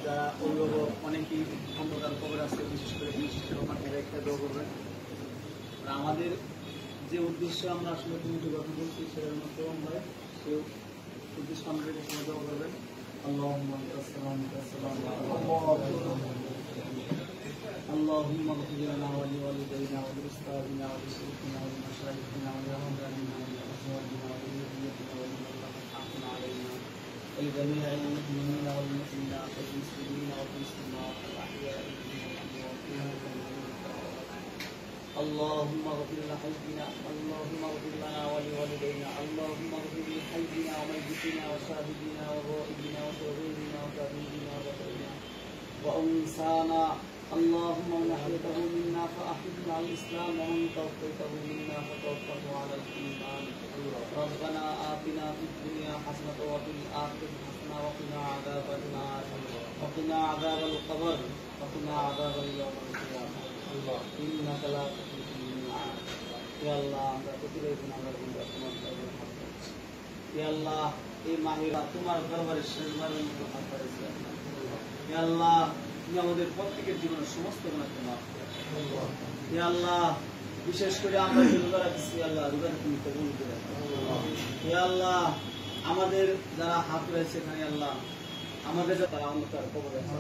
যারা অভিভাবক অনেকেই অন্ধকার কবর আছে, বিশেষ করে একটা দোয়া করবেন। আর আমাদের যে উদ্দেশ্য আমরা আসলে কমিটি গঠন করছি সেটার মতো হয়, সেই উদ্দেশ্য আমাদের সঙ্গে দোয়া করবেন। اللهم اغفر لنا ولوالدينا ولأستاذنا ولشيخنا ولمشايخنا ولأهلنا ولأزواجنا ولذريتنا ولمن حقنا علينا ولجميع المؤمنين والمؤمنات والمسلمين والمسلمات الأحياء منهم والأموات اللهم اغفر لحينا، اللهم اغفر لنا ولوالدينا، اللهم اغفر لحينا وميتنا وشاهدنا وغائبنا وصغيرنا وكبيرنا وذكرنا وأنسانا، اللهم من أحييته منا فأحينا على الإسلام ومن توفيته منا فتوفه على الإيمان. ربنا آتنا في الدنيا حسنة وفي الآخرة حسنة وقنا عذاب النار وقنا عذاب القبر وقنا عذاب يوم القيامة إنك لا تخلف الميعاد. يا الله আমরা প্রতিদিন আমরা তোমার দরবারে হাত তুলছি। ইয়া আল্লাহ এই মাহিরা তোমার দরবারে শেষবারের মতো হাত বাড়িয়েছি। ইয়া আল্লাহ তুমি আমাদের প্রত্যেকের জীবনের সমস্ত গুনাহকে মাফ করো। ইয়া আল্লাহ বিশেষ করে আমরা যে রোজা রাখছি আল্লাহ রোজাকে তুমি কবুল করে নাও। ইয়া আল্লাহ আমাদের যারা হাত রয়েছে এখানে আল্লাহ আমাদের তারা অন্ধকার কবরে আছে,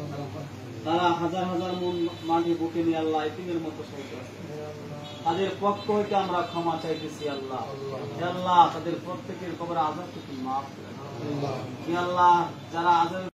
তারা হাজার হাজার মন মাটি বুকে নিয়ে আল্লাহ এতিমের মতো চলতে আছে, তাদের পক্ষ হইতে আমরা ক্ষমা চাইতেছি আল্লাহ। ইয়া আল্লাহ তাদের প্রত্যেকের কবরে আযাব থেকে মাফ করে দাও। ইয়া আল্লাহ যারা আযাব